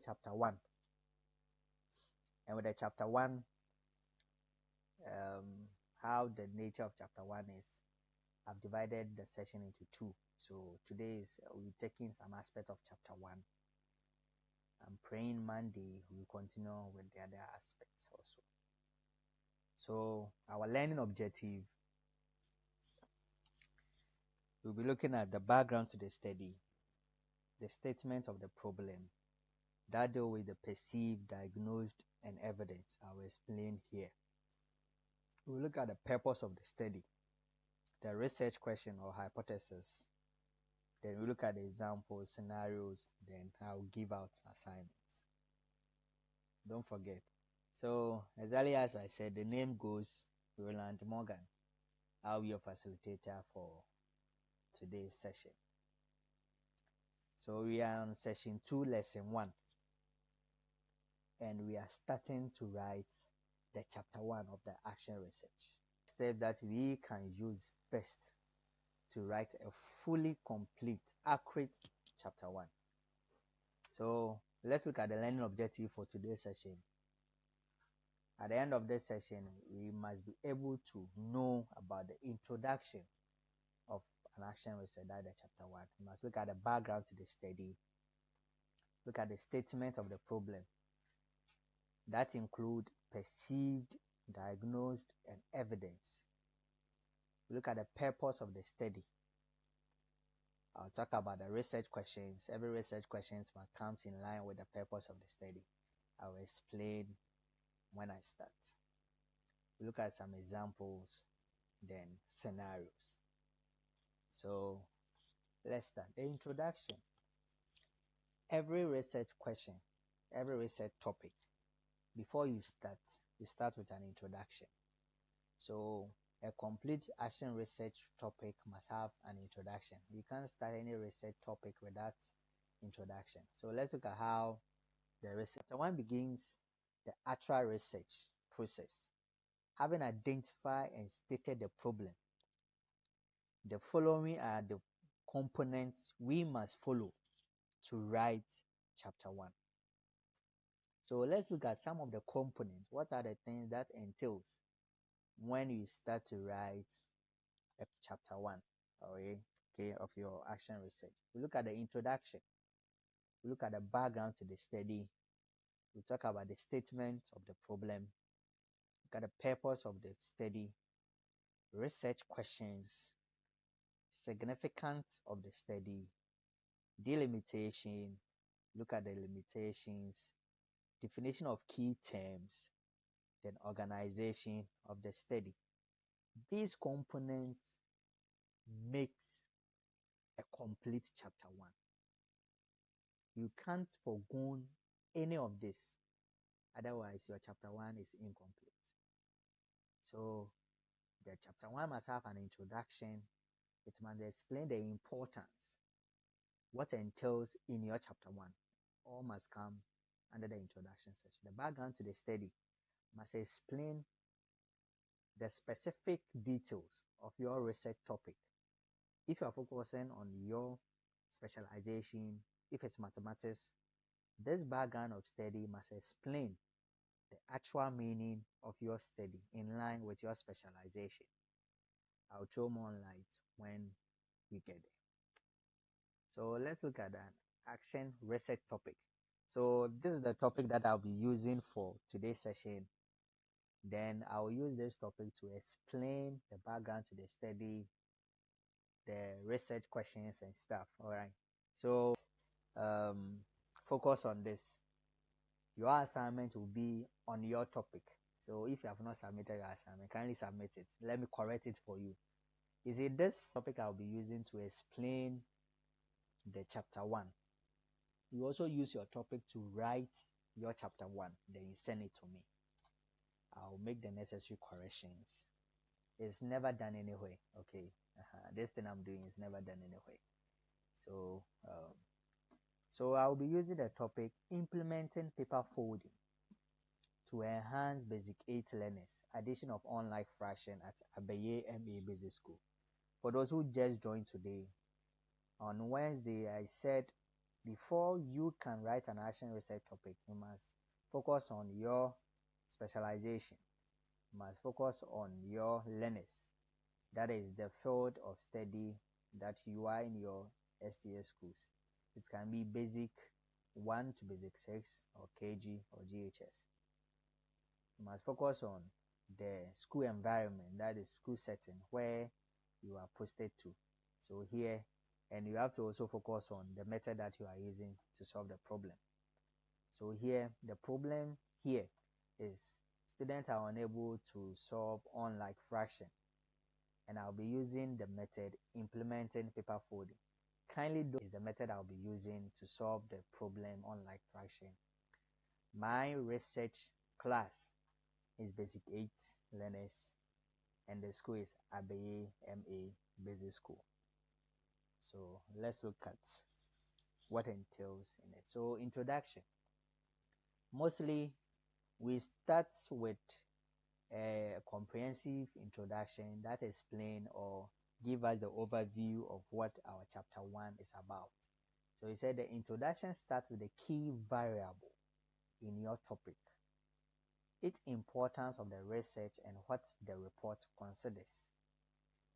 chapter 1. And with the chapter 1, how the nature of chapter 1 is, I've divided the session into two. So today is we're taking some aspect of chapter 1. I'm praying Monday we'll continue with the other aspects also. So our learning objective, we'll be looking at the background to the study, the statement of the problem, that deal with the perceived, diagnosed, and evidence. I will explain here. We'll look at the purpose of the study, the research question or hypothesis. Then we'll look at the examples, scenarios, then I'll give out assignments. Don't forget. So, as early as I said, the name goes Roland Morgan. I'll be your facilitator for today's session. So, we are on session 2, lesson 1. And we are starting to write the chapter 1 of the action research. Step that we can use best to write a fully complete, accurate chapter 1. So let's look at the learning objective for today's session. At the end of this session, we must be able to know about the introduction of an action research, that is chapter 1. We must look at the background to the study, look at the statement of the problem. That include perceived, diagnosed, and evidence. Look at the purpose of the study. I'll talk about the research questions. Every research question comes in line with the purpose of the study. I will explain when I start. Look at some examples, then scenarios. So let's start. The introduction. Every research question, every research topic, before you start with an introduction. So a complete action research topic must have an introduction. You can't start any research topic without introduction. So let's look at how the research one begins the actual research process. Having identified and stated the problem, the following are the components we must follow to write chapter 1. So let's look at some of the components. What are the things that entails when you start to write chapter 1 of your action research? We look at the introduction. We look at the background to the study. We talk about the statement of the problem. Look at the purpose of the study, research questions, significance of the study, delimitation. Look at the limitations, definition of key terms, then organization of the study. These components makes a complete chapter 1. You can't forgo any of this, otherwise your chapter 1 is incomplete. So the chapter 1 must have an introduction. It must explain the importance, what entails in your chapter 1. All must come under the introduction section. The background to the study must explain the specific details of your research topic. If you are focusing on your specialization, if it's mathematics, this background of study must explain the actual meaning of your study in line with your specialization. I'll throw more light when we get there. So let's look at an action research topic. So this is the topic that I'll be using for today's session. Then I'll use this topic to explain the background to the study, the research questions and stuff. All right. So focus on this. Your assignment will be on your topic. So if you have not submitted your assignment, kindly submit it. Let me correct it for you. Is it this topic I'll be using to explain the chapter 1? You also use your topic to write your chapter 1. Then you send it to me. I'll make the necessary corrections. It's never done anyway. Okay. This thing I'm doing is never done anyway. So I'll be using the topic implementing paper folding to enhance basic 8 learners, addition of online fraction at Abaye MA Basic School. For those who just joined today, on Wednesday I said before you can write an action research topic, you must focus on your specialization. You must focus on your learners. That is the field of study that you are in your STS schools. It can be basic 1 to basic 6 or KG or GHS. You must focus on the school environment, that is school setting where you are posted to. So here, and you have to also focus on the method that you are using to solve the problem. So here, the problem here is students are unable to solve unlike fraction, and I'll be using the method implementing paper folding. Kindly do is the method I'll be using to solve the problem unlike fraction. My research class is basic 8 learners, and the school is Abbey MA Basic School. So let's look at what entails in it. So introduction. Mostly we start with a comprehensive introduction that explains or give us the overview of what our chapter 1 is about. So he said the introduction starts with the key variable in your topic, its importance of the research, and what the report considers.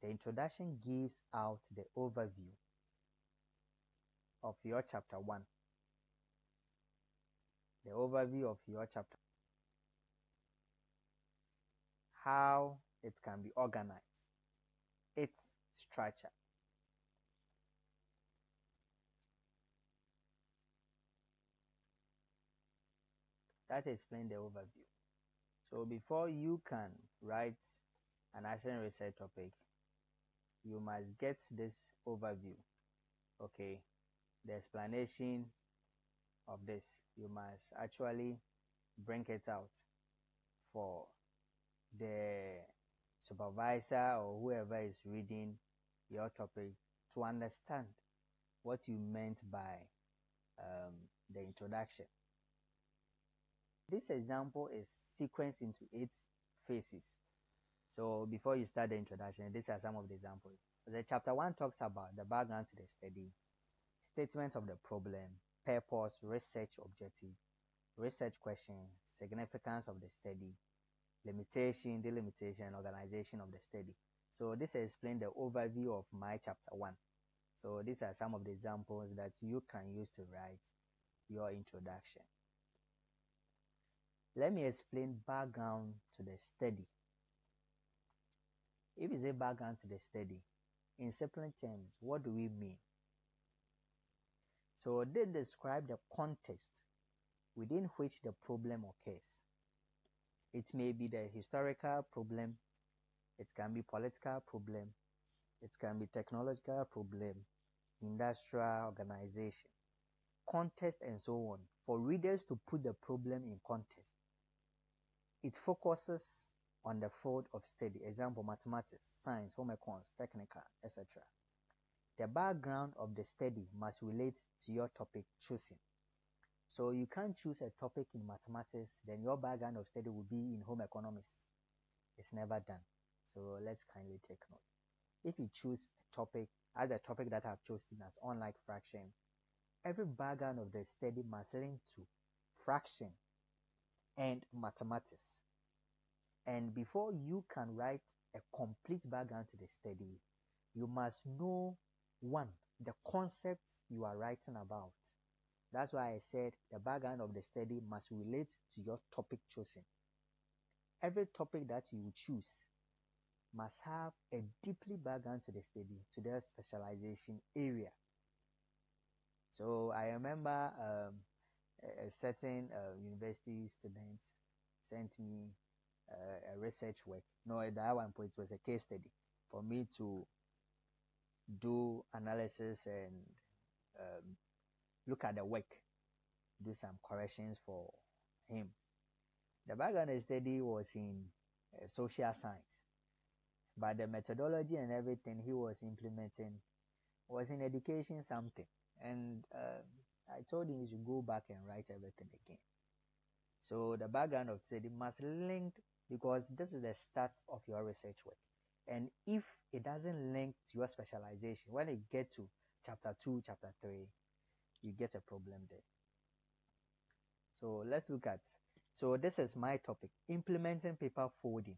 The introduction gives out the overview of your chapter 1. The overview of your chapter, how it can be organized, its structure. That explains the overview. So before you can write an action research topic, you must get this overview. Okay, the explanation of this, you must actually bring it out for the supervisor or whoever is reading your topic to understand what you meant by the introduction. This example is sequenced into 8 phases. So before you start the introduction, these are some of the examples. The chapter 1 talks about the background to the study, statement of the problem, purpose, research objective, research question, significance of the study, limitation, delimitation, organization of the study. So this explains the overview of my chapter 1. So these are some of the examples that you can use to write your introduction. Let me explain background to the study. If you say background to the study, in simple terms, what do we mean? So they describe the context within which the problem occurs. It may be the historical problem, it can be political problem, it can be technological problem, industrial organization, context, and so on. For readers to put the problem in context, it focuses on the field of study, example, mathematics, science, home econs, technical, etc. The background of the study must relate to your topic choosing. So you can't choose a topic in mathematics, then your background of study will be in home economics. It's never done. So let's kindly take note. If you choose a topic as the topic that I've chosen as unlike fraction, every background of the study must link to fraction and mathematics. And before you can write a complete background to the study, you must know, 1, the concept you are writing about. That's why I said the background of the study must relate to your topic chosen. Every topic that you choose must have a deeply background to the study, to their specialization area. So I remember a certain university student sent me a research work. No, at that one point it was a case study for me to do analysis and look at the work, do some corrections for him. The background of the study was in social science, but the methodology and everything he was implementing was in education something. And I told him he should go back and write everything again. So the background of study must link, because this is the start of your research work. And if it doesn't link to your specialization, when you get to chapter 2, chapter 3, you get a problem there. So let's look at, so this is my topic, implementing paper folding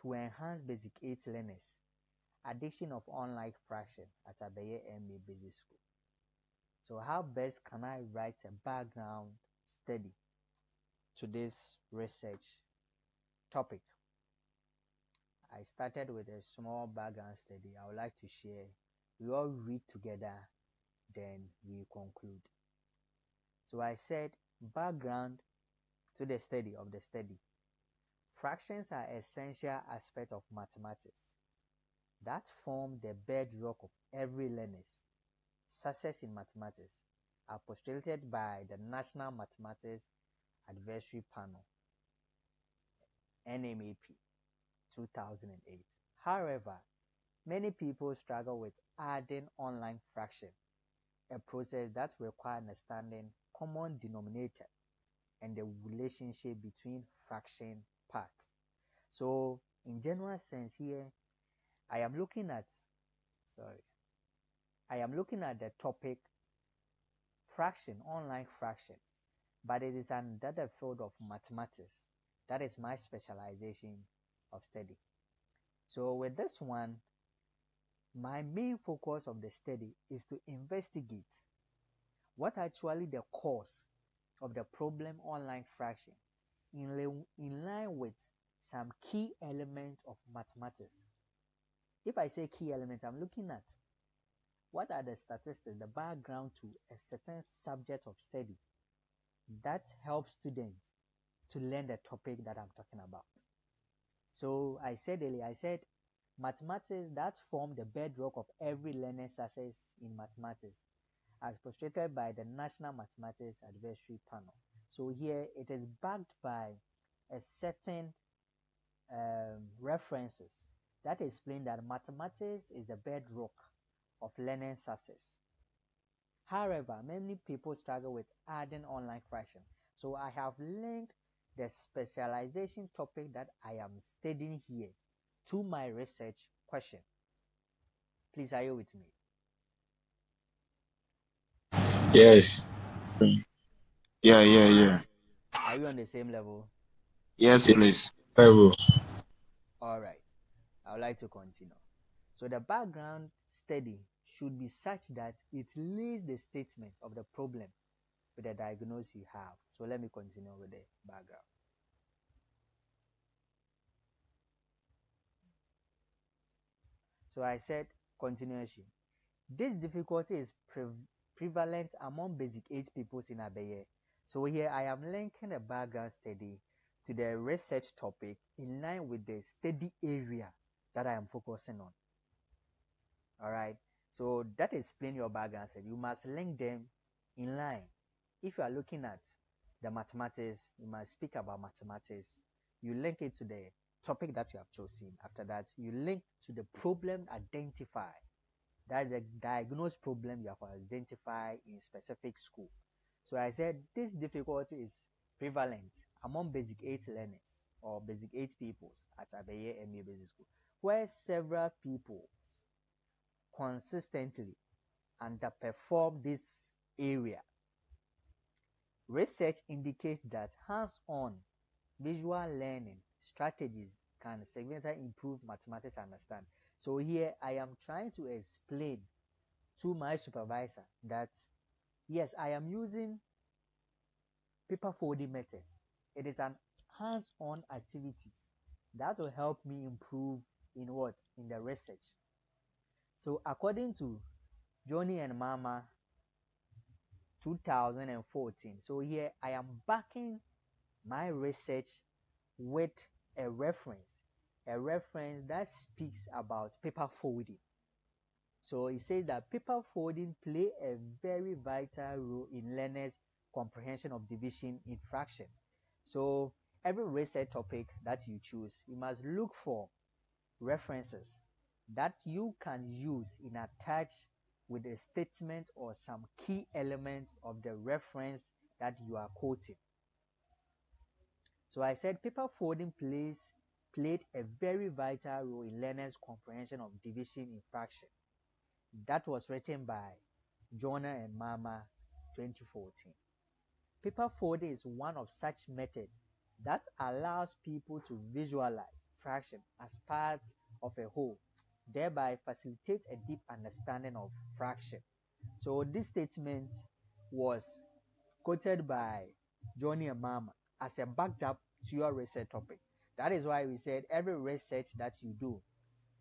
to enhance basic 8 learners, addiction of online fraction at Abeye MA Basic School. So how best can I write a background study to this research topic? I started with a small background study I would like to share. We all read together, then we conclude. So I said background to the study of the study. Fractions are essential aspects of mathematics that form the bedrock of every learner's success in mathematics, are postulated by the National Mathematics Advisory Panel, NMAP, 2008. However, many people struggle with adding online fraction, a process that requires understanding common denominator and the relationship between fraction parts. So, in general sense here, I am looking at the topic fraction, online fraction, but it is another field of mathematics. That is my specialization of study. So with this one, my main focus of the study is to investigate what actually the cause of the problem online fraction in line with some key elements of mathematics. If I say key elements, I'm looking at what are the statistics, the background to a certain subject of study that helps students to learn the topic that I'm talking about. So I said earlier, mathematics that form the bedrock of every learner's success in mathematics, as postulated by the National Mathematics Advisory Panel. So here it is backed by a certain references that explain that mathematics is the bedrock of learning success. However, many people struggle with adding online fraction. So I have linked the specialization topic that I am studying here to my research question. Please, are you with me? Yes. Yeah. Are we on the same level? Yes, please. Level. All right. I would like to continue. So the background study should be such that it lays the statement of the problem with the diagnosis you have. So let me continue with the background. So I said continuation. This difficulty is prevalent among basic 8 pupils in Abeye. So here I am linking a background study to the research topic in line with the study area that I am focusing on. All right. So that explains your background study. You must link them in line. If you are looking at the mathematics, you must speak about mathematics. You link it to the topic that you have chosen. After that, you link to the problem identified. That is the diagnosed problem you have identified in specific school. So I said this difficulty is prevalent among basic 8 learners or basic 8 pupils at Abeye MA Basic School, where several pupils consistently underperform this area. Research indicates that hands-on visual learning strategies can significantly improve mathematics understanding. So here I am trying to explain to my supervisor that yes, I am using paper folding method. It is an hands-on activity that will help me improve in what? In the research. So according to Johnny and Mama 2014, so here I am backing my research with a reference that speaks about paper folding. So it says that paper folding play a very vital role in learners' comprehension of division in fraction. So every research topic that you choose, you must look for references that you can use in attach with a statement or some key element of the reference that you are quoting. So I said paper folding played a very vital role in learners' comprehension of division in fraction. That was written by Jonah and Mama 2014. Paper folding is one of such methods that allows people to visualize fraction as part of a whole, thereby facilitate a deep understanding of fraction. So this statement was quoted by Johnny and Mama as a backed up to your research topic. That is why we said every research that you do,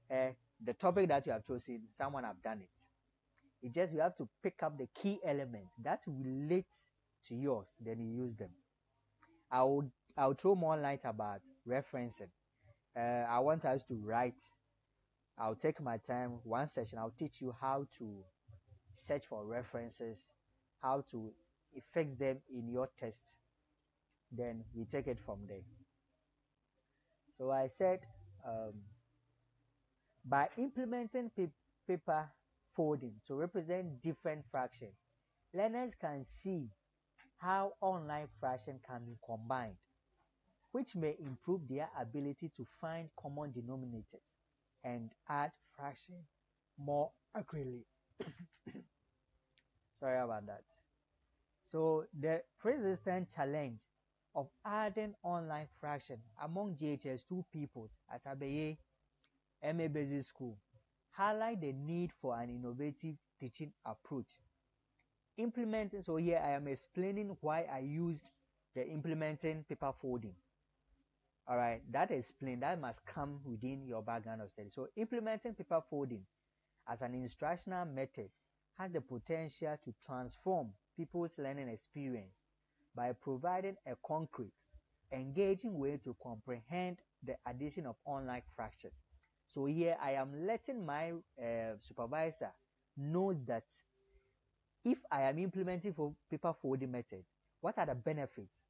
the topic that you have chosen, someone have done it. It's just you have to pick up the key elements that relate to yours, then you use them. I'll throw more light about referencing. I want us to write. I'll take my time. One session, I'll teach you how to search for references, how to fix them in your test. Then we take it from there. So I said, by implementing paper folding to represent different fractions, learners can see how online fraction can be combined, which may improve their ability to find common denominators and add fraction more accurately. Sorry about that. So the persistent challenge of adding online fraction among GHS2 pupils at Abeye MA Basic School highlight the need for an innovative teaching approach. Implementing, so here I am explaining why I used the implementing paper folding. All right, that explained, that must come within your background of study. So implementing paper folding as an instructional method has the potential to transform people's learning experience by providing a concrete, engaging way to comprehend the addition of online fraction. So here I am letting my supervisor know that if I am implementing for paper folding method, what are the benefits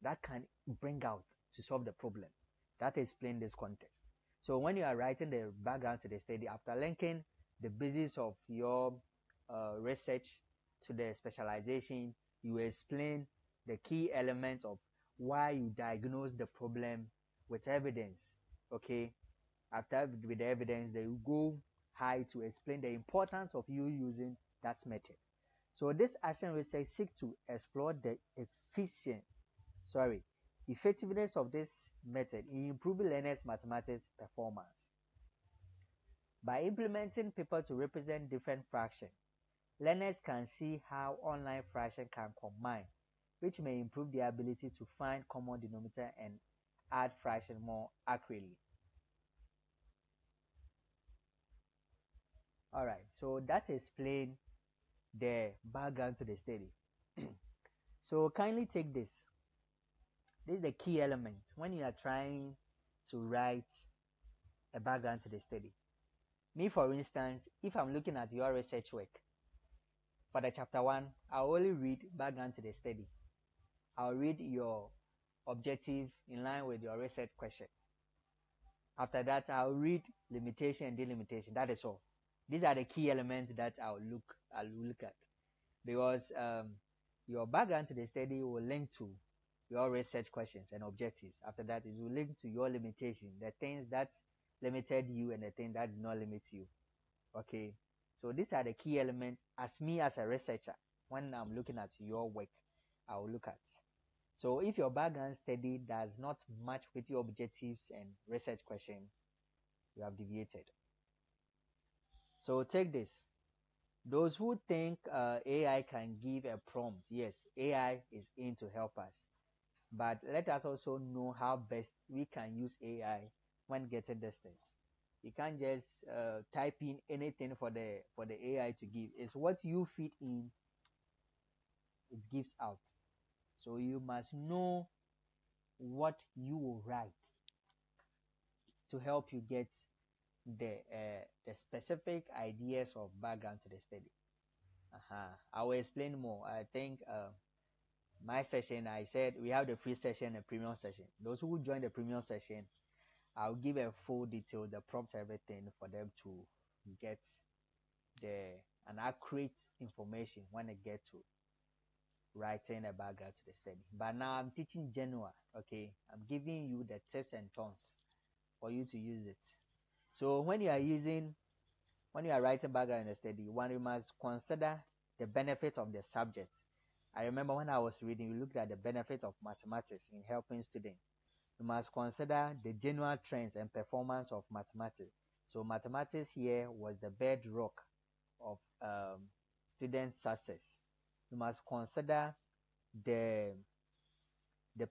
that can bring out to solve the problem? That explains this context. So when you are writing the background to the study, after linking the basis of your research to the specialization, you explain the key elements of why you diagnose the problem with evidence. Okay, after with the evidence, they will go high to explain the importance of you using that method. So this action research seeks to explore the effectiveness of this method in improving learners' mathematics performance. By implementing paper to represent different fractions, learners can see how online fraction can combine, which may improve their ability to find common denominator and add fraction more accurately. Alright, so that explains the background to the study. So kindly take this. This is the key element when you are trying to write a background to the study. Me, for instance, if I'm looking at your research work, for the chapter 1, I'll only read background to the study. I'll read your objective in line with your research question. After that, I'll read limitation and delimitation. That is all. These are the key elements that I'll look at, because your background to the study will link to your research questions and objectives. After that, it will link to your limitation, the things that limited you and the things that did not limit you. Okay, so these are the key elements as me as a researcher. When I'm looking at your work, I will look at. So if your background study does not match with your objectives and research questions, you have deviated. So take this. Those who think AI can give a prompt, yes, AI is in to help us. But let us also know how best we can use AI when getting distance. You can't just type in anything for the AI to give. It's what you feed in, it gives out. So you must know what you will write to help you get the specific ideas of background to the study. I will explain more. I think my session, I said we have the free session and premium session. Those who join the premium session, I'll give a full detail, the prompts, everything for them to get an accurate information when they get to writing a background to the study. But now I'm teaching general. Okay, I'm giving you the tips and tools for you to use it. So when you are writing background in the study, one, you must consider the benefits of the subject. I remember when I was reading, we looked at the benefits of mathematics in helping students. You must consider the general trends and performance of mathematics. So mathematics here was the bedrock of student success. You must consider the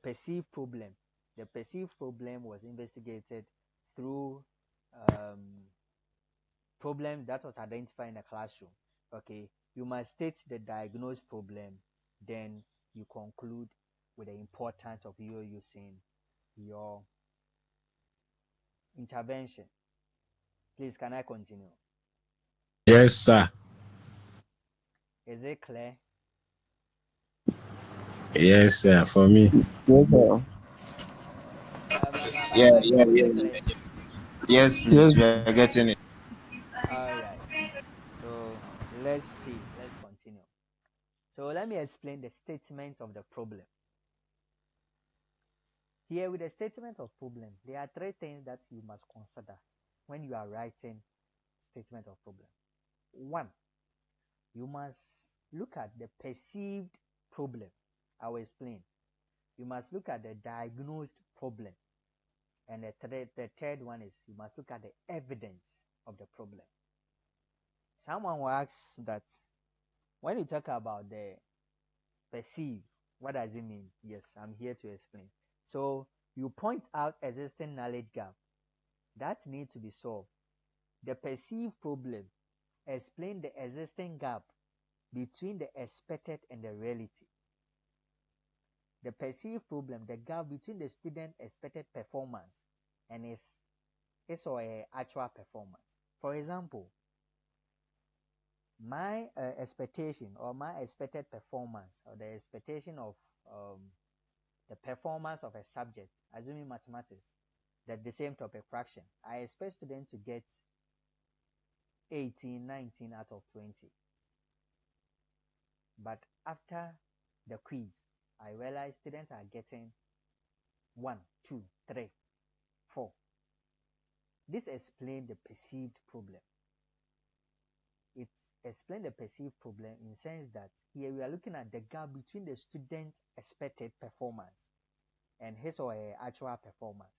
perceived problem. The perceived problem was investigated through problem that was identified in the classroom. Okay, you must state the diagnosed problem, then you conclude with the importance of you using your intervention. Please, can I continue? Yes, sir. Is it clear? Yes, sir. For me. Yes, sir. Yeah, My yeah, people, is yeah. it clear? Yes, Yes. please. We are getting it. All right. So let's see. Let's continue. So let me explain the statement of the problem. Here with the statement of problem, there are three things that you must consider when you are writing statement of problem. One, you must look at the perceived problem. I will explain. You must look at the diagnosed problem. And the third one is you must look at the evidence of the problem. Someone will ask that when you talk about the perceive, what does it mean? Yes, I'm here to explain. So you point out existing knowledge gap that need to be solved. The perceived problem explain the existing gap between the expected and the reality. The perceived problem, the gap between the student expected performance and his or her actual performance. For example, my expectation or my expected performance or the expectation of the performance of a subject, assuming mathematics, that the same topic fraction, I expect students to get 18, 19 out of 20. But after the quiz, I realize students are getting 1, 2, 3, 4. This explains the perceived problem. It explains the perceived problem in the sense that here we are looking at the gap between the student's expected performance and his or her actual performance.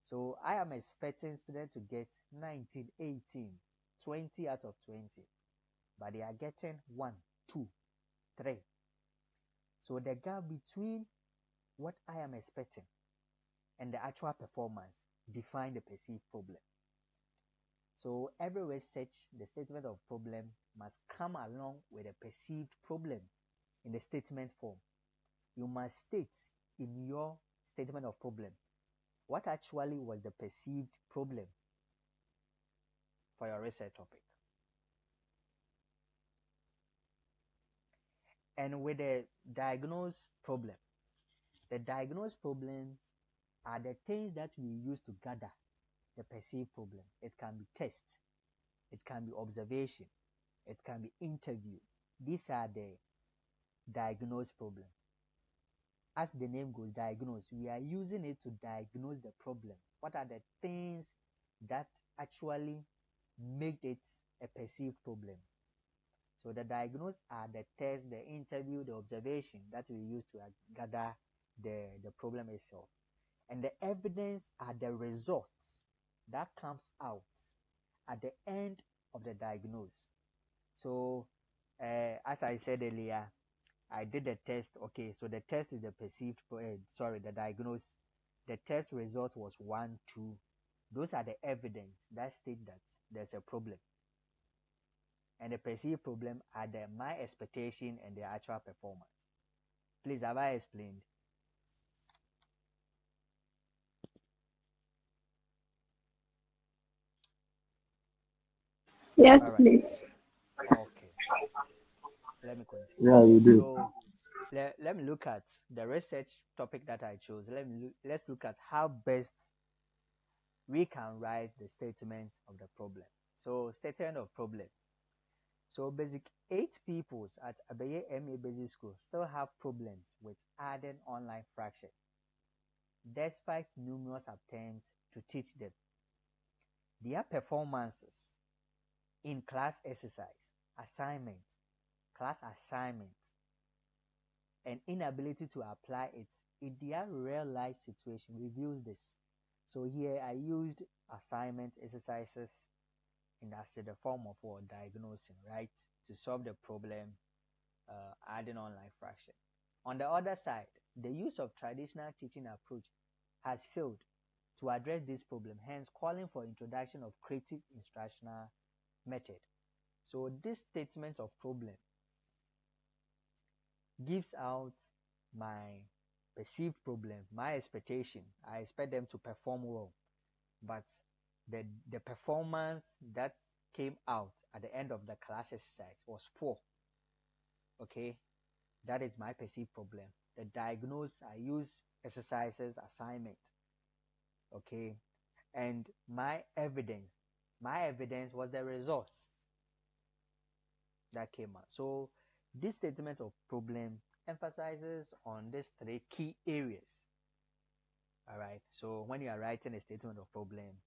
So I am expecting students to get 19, 18, 20 out of 20, but they are getting 1, 2, 3. So the gap between what I am expecting and the actual performance define the perceived problem. So every research, the statement of problem must come along with a perceived problem in the statement form. You must state in your statement of problem what actually was the perceived problem for your research topic. And with the diagnosed problem, the diagnosed problems are the things that we use to gather the perceived problem. It can be test, it can be observation, it can be interview. These are the diagnosed problem. As the name goes, diagnose, we are using it to diagnose the problem. What are the things that actually make it a perceived problem? So the diagnose are the test, the interview, the observation that we use to gather the problem itself. And the evidence are the results that comes out at the end of the diagnose. So as I said earlier, I did the test. Okay, so the test is the perceived, the diagnose. The test result was 1, 2. Those are the evidence that state that there's a problem. And the perceived problem are my expectation and the actual performance. Please, have I explained? All Yes, right. please. Okay. Let me continue. Yeah, you do. So let me look at the research topic that I chose. Let's look at how best we can write the statement of the problem. So statement of problem. So basic 8 pupils at Abaye MA Basic School still have problems with adding online fraction, despite numerous attempts to teach them. Their performances in class exercise, assignment, class assignment, and inability to apply it in their real life situation reveals this. So here I used assignment exercises in the form of what diagnosing, right, to solve the problem, adding online fraction. On the other side, the use of traditional teaching approach has failed to address this problem, hence calling for introduction of creative instructional method. So this statement of problem gives out my perceived problem, my expectation. I expect them to perform well, but the performance that came out at the end of the class exercise was poor. Okay, that is my perceived problem. The diagnose, I use exercises, assignment. Okay, and my evidence was the results that came out. So this statement of problem emphasizes on these three key areas. All right, so when you are writing a statement of problem,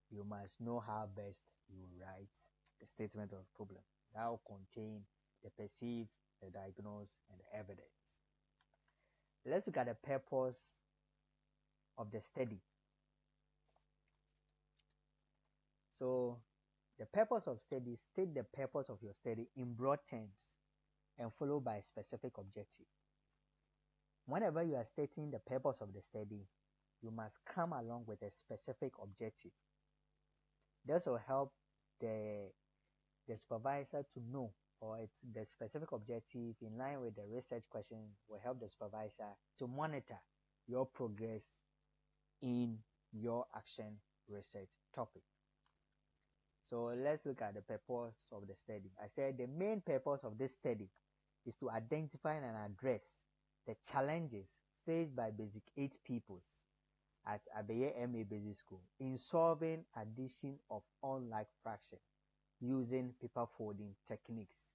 you must know how best you write the statement of problem. That will contain the perceived, the diagnose, and the evidence. Let's look at the purpose of the study. So the purpose of study, state the purpose of your study in broad terms and followed by a specific objective. Whenever you are stating the purpose of the study, you must come along with a specific objective. This will help the supervisor to know, or it's the specific objective in line with the research question will help the supervisor to monitor your progress in your action research topic. So let's look at the purpose of the study. I said the main purpose of this study is to identify and address the challenges faced by Basic 8 pupils at Abeye MA Basic School in solving addition of unlike fraction using paper folding techniques.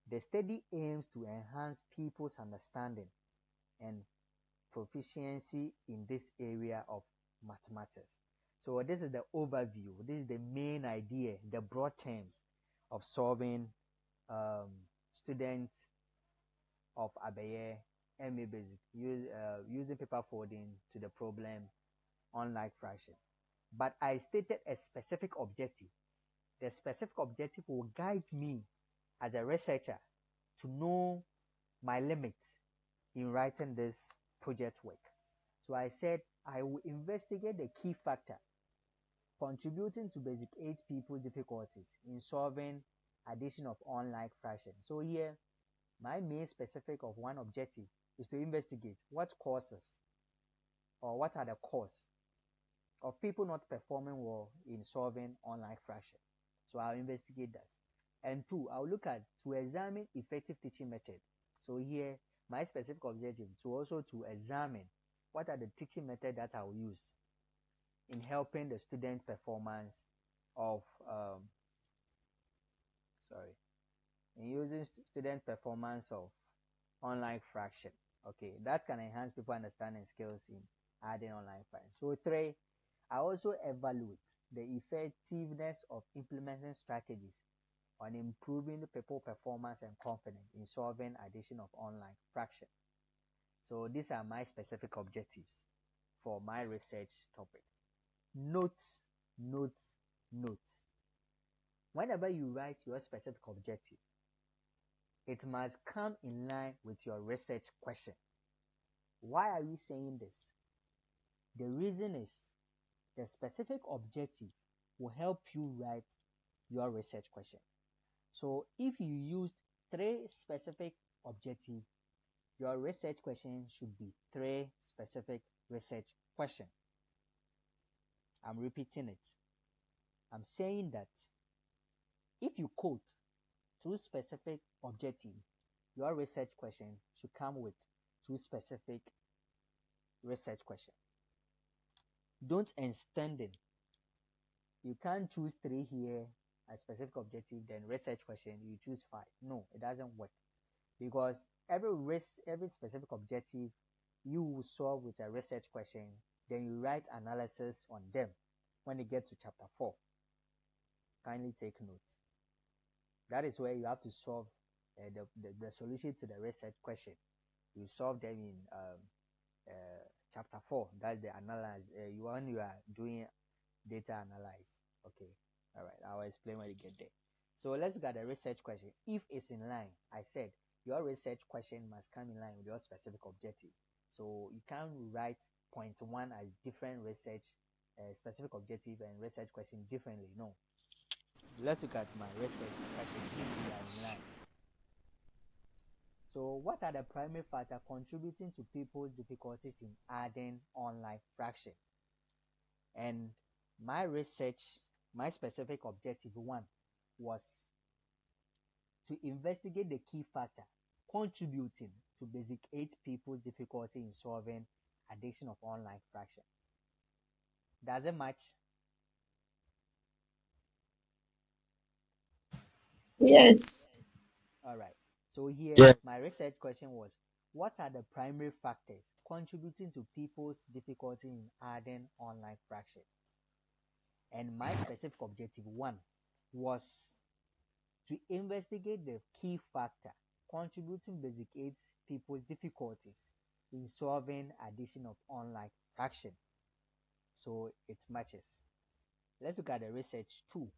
The study aims to enhance people's understanding and proficiency in this area of mathematics. So this is the overview. This is the main idea, the broad terms of solving students of Abeye MA Basic using paper folding to the problem unlike fraction. But I stated a specific objective. The specific objective will guide me as a researcher to know my limits in writing this project work. So I said I will investigate the key factor contributing to Basic 8 people's difficulties in solving addition of unlike fraction. So here, my main specific of one objective is to investigate what causes or what are the causes of people not performing well in solving unlike fraction. So I'll investigate that. And two, I'll look at to examine effective teaching method. So here, my specific objective is also to examine what are the teaching method that I'll use in helping the student performance of in using student performance of unlike fraction. Okay, that can enhance people understanding skills in adding unlike fraction. So three, I also evaluate the effectiveness of implementing strategies on improving the people performance and confidence in solving addition of unlike fraction. So these are my specific objectives for my research topic. Notes, notes, notes. Whenever you write your specific objective, it must come in line with your research question. Why are we saying this? The reason is the specific objective will help you write your research question. So if you used 3 specific objectives, your research question should be 3 specific research questions. I'm repeating it. I'm saying that if you quote 2 specific objectives, your research question should come with 2 specific research questions. Don't extend it. You can't choose 3 here, a specific objective, then research question, you choose 5. No, it doesn't work. Because every specific objective you will solve with a research question, then you write analysis on them when you get to chapter 4. Kindly take note. That is where you have to solve the solution to the research question. You solve them in chapter 4. That's the analyze. When you are doing data analyze. Okay. All right. I'll explain when you get there. So let's look at the research question. If it's in line, I said your research question must come in line with your specific objective. So you can't write point one as different research specific objective and research question differently. No. Let's look at my research question if they are in line. So what are the primary factors contributing to people's difficulties in adding online fraction? And my research, my specific objective one was to investigate the key factor contributing to basic 8 people's difficulty in solving addition of online fraction. Does it match? Yes. All right. So here, Yeah. my research question was, what are the primary factors contributing to people's difficulty in adding online fraction? And my specific objective one was to investigate the key factor contributing basic 8 people's difficulties in solving addition of online fraction. So it matches. Let's look at the research 2.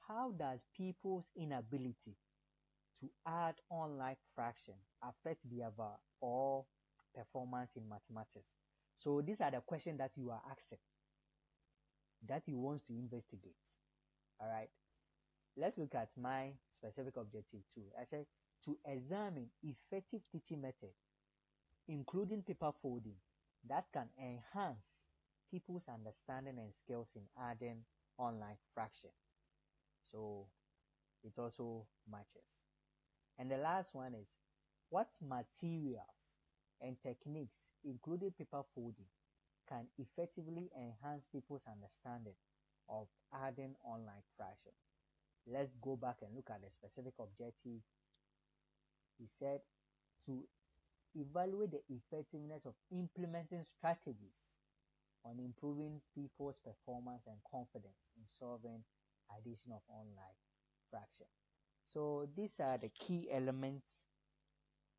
How does people's inability to add online fraction affect their or performance in mathematics? So these are the questions that you are asking, that you want to investigate. All right. Let's look at my specific objective too. I said to examine effective teaching method, including paper folding, that can enhance people's understanding and skills in adding online fraction. So it also matches. And the last one is, what materials and techniques, including paper folding, can effectively enhance people's understanding of adding online fraction? Let's go back and look at the specific objective. We said to evaluate the effectiveness of implementing strategies on improving people's performance and confidence in solving addition of online fraction. So these are the key elements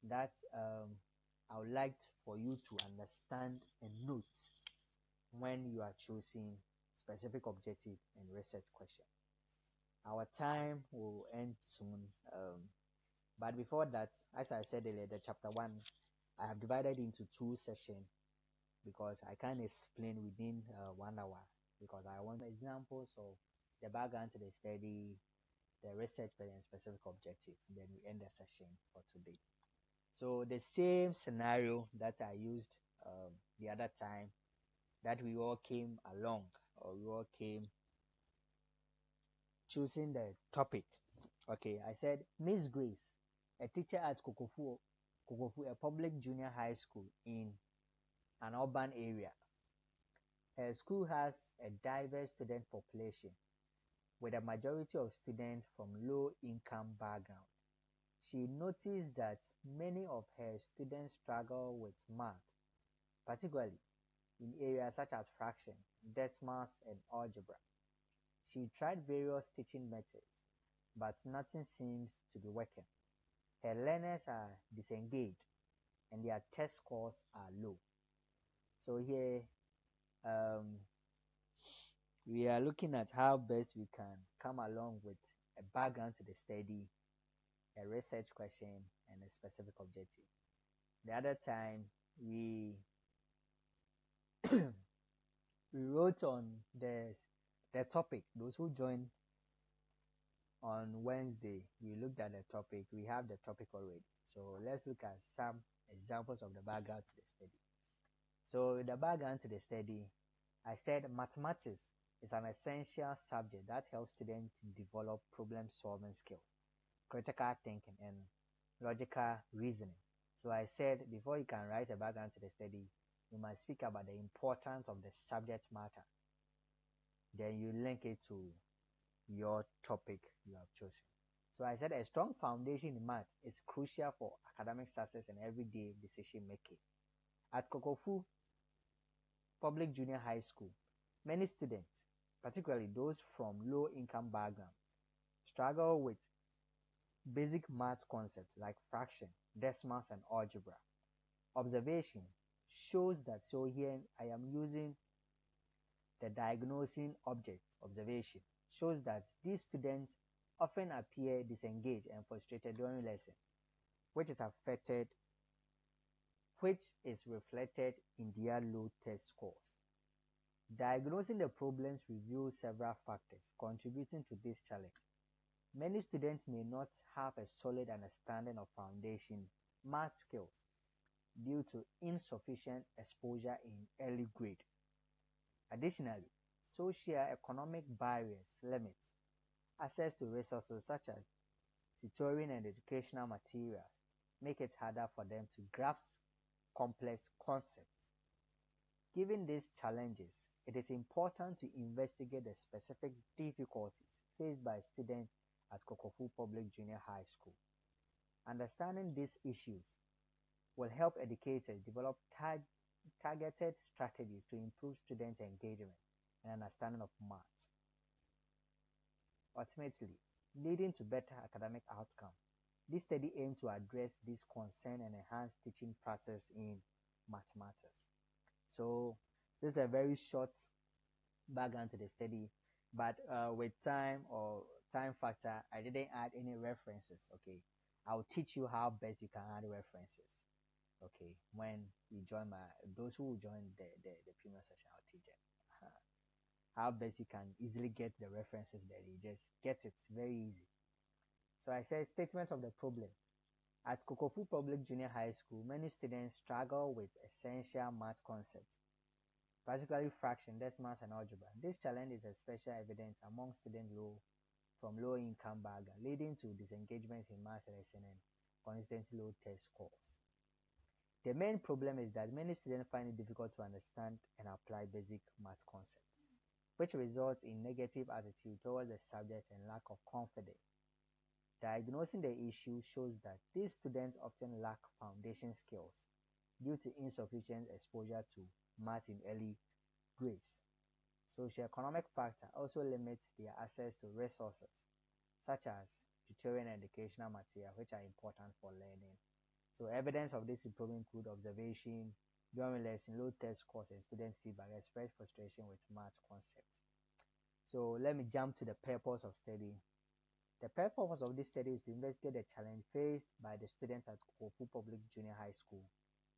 that I would like for you to understand and note when you are choosing specific objective and research question. Our time will end soon, but before that, as I said earlier, the chapter 1 I have divided into 2 sessions because I can't explain within 1 hour, because I want examples of the background to the study, the research and specific objective. Then we end the session for today. So the same scenario that I used the other time, that we all came along, or we all came choosing the topic. Okay, I said Miss Grace, a teacher at Kokofu, a public junior high school in an urban area. Her school has a diverse student population, with a majority of students from low-income background. She noticed that many of her students struggle with math, particularly in areas such as fraction, decimals, and algebra. She tried various teaching methods, but nothing seems to be working. Her learners are disengaged and their test scores are low. So here we are looking at how best we can come along with a background to the study, a research question, and a specific objective. The other time we we wrote on the topic. Those who joined on Wednesday, we looked at the topic. We have the topic already. So let's look at some examples of the background to the study. So the background to the study, I said mathematics is an essential subject that helps students develop problem-solving skills, critical thinking, and logical reasoning. So I said before you can write a background to the study, you must speak about the importance of the subject matter. Then you link it to your topic you have chosen. So I said a strong foundation in math is crucial for academic success and everyday decision making. At Kokofu Public Junior High School, many students, particularly those from low income backgrounds, struggle with basic math concepts like fraction, decimals, and algebra. Observation shows that, so here I am using the diagnosing object observation, shows that these students often appear disengaged and frustrated during lesson, which is reflected in their low test scores. Diagnosing the problems reveals several factors contributing to this challenge. Many students may not have a solid understanding of foundation math skills due to insufficient exposure in early grade. Additionally, socio-economic barriers limit access to resources such as tutoring and educational materials, make it harder for them to grasp complex concepts. Given these challenges, it is important to investigate the specific difficulties faced by students at Kokofu Public Junior High School. Understanding these issues will help educators develop targeted strategies to improve student engagement and understanding of math, ultimately leading to better academic outcomes. This study aims to address this concern and enhance teaching practice in mathematics. So this is a very short background to the study, but with time or time factor, I didn't add any references. Okay, I'll teach you how best you can add references. Okay, when you join those who will join the premium session, I'll teach them how best you can easily get the references there. You just get it very easy. So I said statement of the problem. At Kokofu Public Junior High School, many students struggle with essential math concepts, particularly fraction, decimals, and algebra. This challenge is especially evident among students from low-income backgrounds, leading to disengagement in math lesson and consistently low test scores. The main problem is that many students find it difficult to understand and apply basic math concepts, which results in negative attitude towards the subject and lack of confidence. Diagnosing the issue shows that these students often lack foundation skills due to insufficient exposure to math in early grades. Socioeconomic factors also limit their access to resources such as tutoring and educational material, which are important for learning. So evidence of this improvement include observation during lesson, low test scores, and student feedback, express frustration with math concepts. So let me jump to the purpose of study. The purpose of this study is to investigate the challenge faced by the students at Kokofu Public Junior High School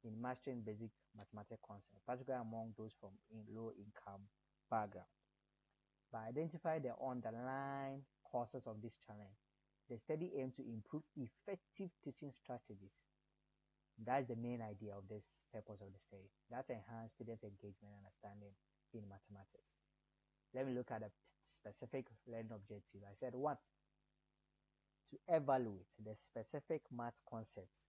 in mastering basic mathematical concepts, particularly among those from low-income backgrounds. By identifying the underlying causes of this challenge, the study aims to improve effective teaching strategies. That's the main idea of this purpose of the study. That enhance student engagement and understanding in mathematics. Let me look at a specific learning objective. I said 1. To evaluate the specific math concepts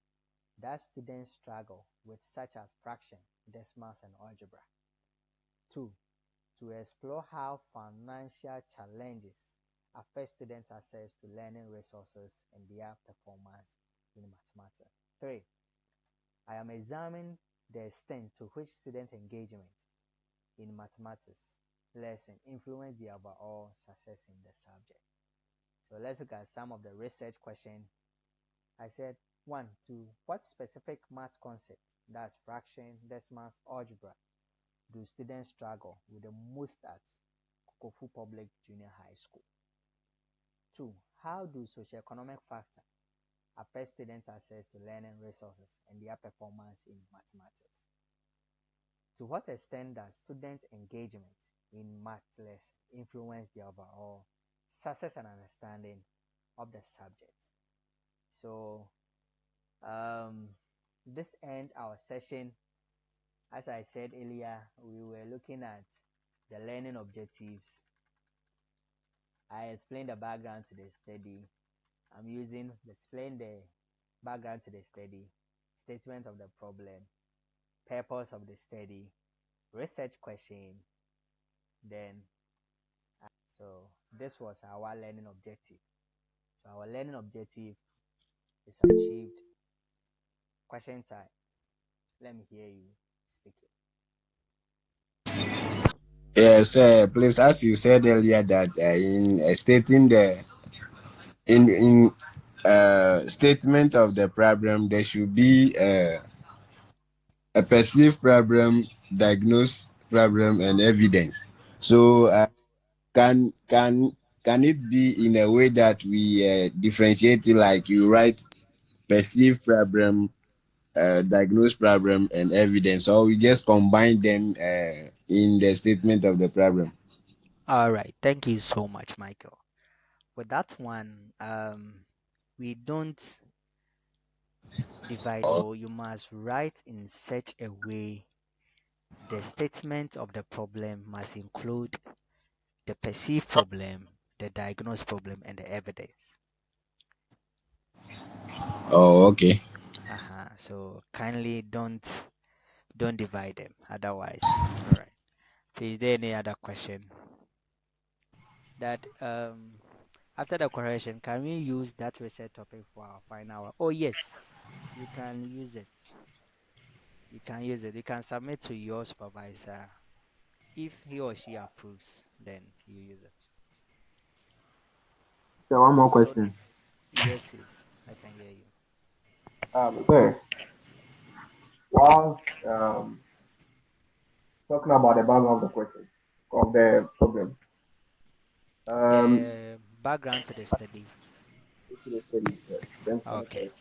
that students struggle with, such as fraction, decimals, and algebra. 2. To explore how financial challenges affect students' access to learning resources and their performance in mathematics. 3. I am examining the extent to which student engagement in mathematics lesson influence their overall success in the subject. So let's look at some of the research questions. I said 1. To what specific math concept, that's fraction, decimals, algebra, do students struggle with the most at Kokofu Public Junior High School? 2. How do socioeconomic factors affect students' access to learning resources and their performance in mathematics? To what extent does student engagement in math lessons influence their overall success and understanding of the subject? So this ends our session. As I said earlier, we were looking at the learning objectives. I explained the background to the study. I'm explain the background to the study, statement of the problem, purpose of the study, research question, then so this was our learning objective. So our learning objective is achieved. Question time. Let me hear you speaking. Yes, please, as you said earlier, that in stating the in statement of the problem, there should be a perceived problem, diagnosed problem, and evidence. So can it be in a way that we differentiate it, like you write perceived problem, diagnosed problem, and evidence, or we just combine them in the statement of the problem? All right. Thank you so much, Michael. With that one, we don't divide, or you must write in such a way the statement of the problem must include the perceived problem, the diagnosed problem, and the evidence. Oh, okay. So kindly don't divide them. Otherwise, all right. So is there any other question? That after the correction, can we use that research topic for our final one? Oh yes, you can use it. You can use it. You can submit to your supervisor. If he or she approves, then you use it. So one more So question. yes, please. I can hear you. Sir, while talking about the background of the question, of the problem, um, The background to the study. issue is studies, then Okay. finish.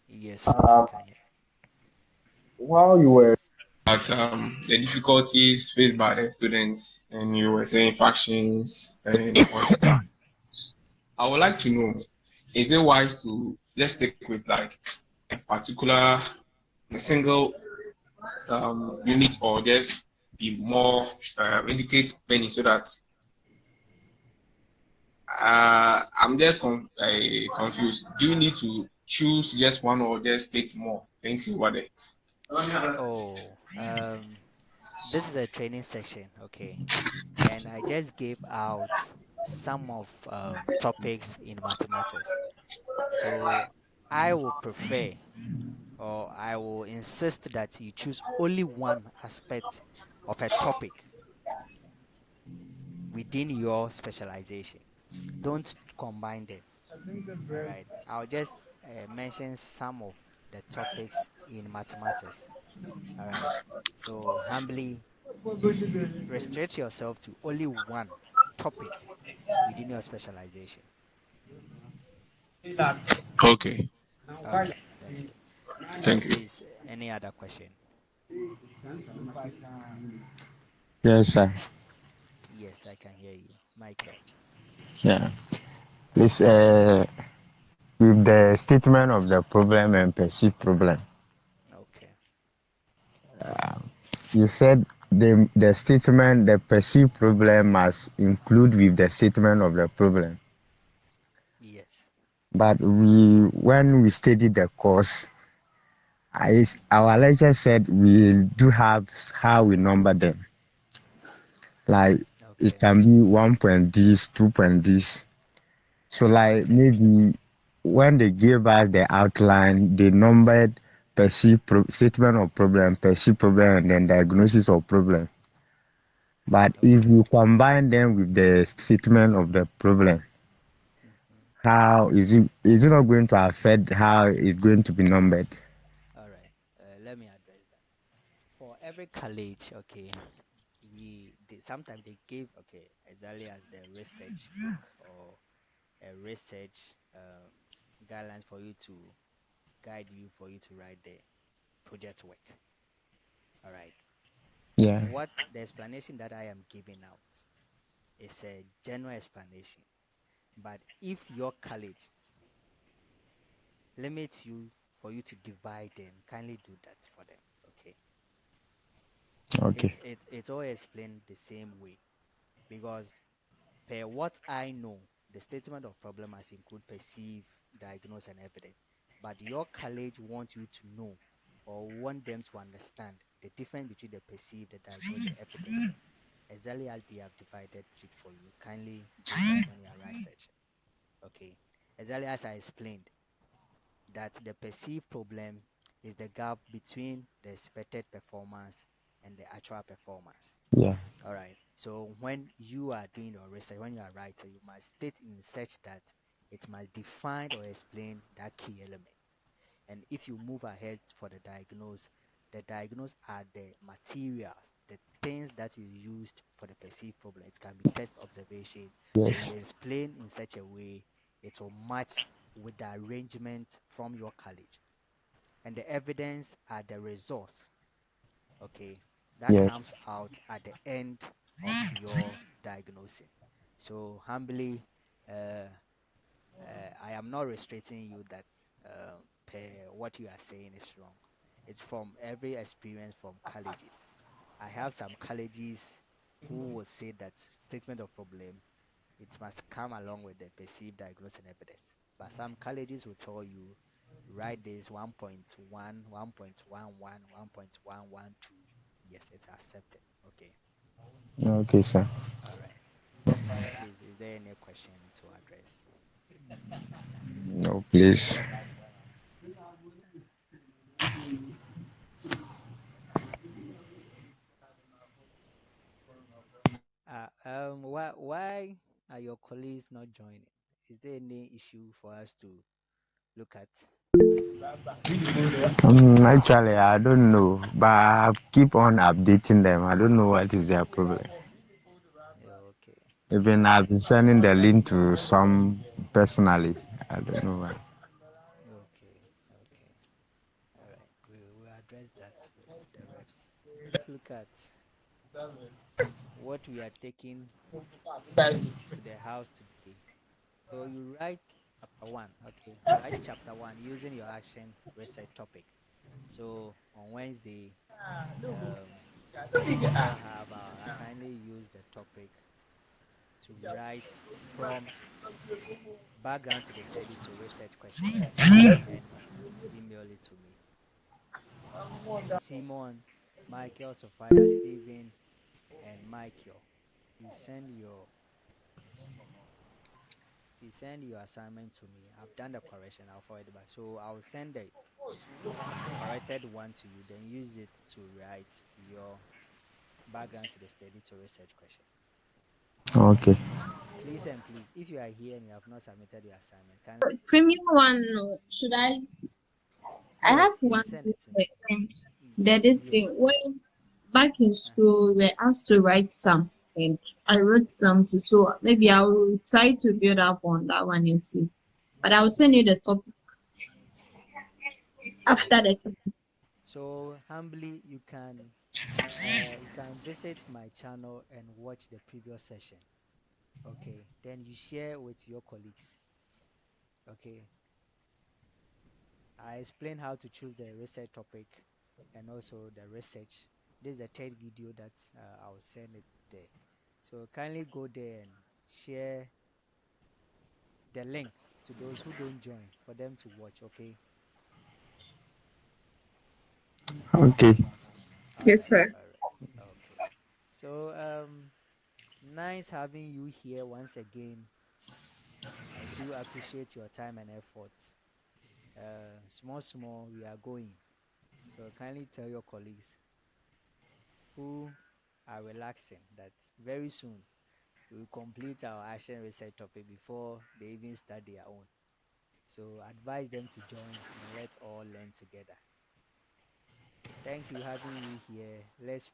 Yes, please. I Um, can hear. while you were About the difficulties faced by the students, and you were saying factions and all of that. I would like to know, is it wise to let's stick with like a particular, a single unit, or just be more indicate many so that I'm just confused. Do you need to choose just one or just state more? Thank you. What? Oh, this is a training session, okay, and I just gave out some of topics in mathematics. So I will prefer, or I will insist that you choose only one aspect of a topic within your specialization. Don't combine them. All right. I'll just mention some of the topics in mathematics. All right. So humbly restrict yourself to only one topic within your specialization. Okay. Okay. Thank you. Thank you. Please, any other question? Yes, sir. Yes, I can hear you, Michael. Yeah. Please, with the statement of the problem and perceived problem, Okay. you said the statement, the perceived problem must include with the statement of the problem. Yes. But when we studied the course, our lecture said we do have how we number them. Like it Okay. can be 1 point this, 2 point this. So like Okay. maybe when they gave us the outline, they numbered statement of problem, perceived problem, and then diagnosis of problem. But if Okay. you combine them with the statement of the problem, Hmm. how is it not going to affect how it's going to be numbered? All right. Let me address that. For every college, okay, sometimes they give, okay, as early as the research book or a research guidelines for you to guide you for you to write the project work. All right. Yeah, What the explanation that I am giving out is a general explanation. But if your college limits you for you to divide them, kindly do that for them. Okay. okay. It's all explained the same way because per what I know, the statement of problem must include perceive, diagnose, and evidence. But your college wants you to know or want them to understand the difference between the perceive, the diagnose, the evidence. Exactly as they have divided it for you. Kindly do that when you are researching. Okay. Exactly as I explained, that the perceived problem is the gap between the expected performance and the actual performance. Yeah, All right. So when you are doing your research, when you are writing, you must state in such that it must define or explain that key element. And if you move ahead for the diagnose are the materials, the things that you used for the perceived problem. It can be test observation. So Yes. you explain in such a way it will match with the arrangement from your college. And the evidence are the results, okay, that comes Yes. out at the end of your diagnosing. So humbly, uh, I am not restricting you that per what you are saying is wrong. It's from every experience from colleges. I have some colleges who will say that statement of problem, it must come along with the perceived diagnosis and evidence. But some colleges will tell you write this 1.1, 1.11, 1.112. Yes, it's accepted. Okay. Okay, sir. All right. Please, is there any question to address? No, please. Why are your colleagues not joining? Is there any issue for us to look at? Actually, I don't know, but I keep on updating them. I don't know what is their problem. Yeah, okay. Even I've been sending the link to some personally. I don't know why. Okay. Okay. All right. We'll address that with the reps. Let's look at what we are taking to the house today. So you write chapter one. Okay. Write chapter one using your action research topic. So on Wednesday, we all have our kindly use the topic to write from background to the study to research question, then email it to me. Simon, Michael, Sophia, Stephen, and Michael. You send your you send your assignment to me. I've done the correction. I'll forward it back. So I'll send the corrected one to you. Then use it to write your background to the study to research question. Okay. Please and please, if you are here and you have not submitted your assignment, can Premium one, no. Should I? I have yes, one please send it to me. and the this thing Yes. when back in Uh-huh. school we were asked to write some and I wrote some too. So maybe I will try to build up on that one and see. But I will send you the topic after Okay. the So humbly, you can visit my channel and watch the previous session. Okay. Then you share with your colleagues. Okay. I explain how to choose the research topic and also the research. This is the third video that I'll send it there. So kindly go there and share the link to those who don't join for them to watch. Okay. Okay. All yes, right. sir. All right. Okay. So nice having you here once again. I do appreciate your time and effort. Small, small, we are going. So kindly tell your colleagues who are relaxing that very soon we will complete our action research topic before they even start their own. So advise them to join and let's all learn together. Thank you having you here. Let's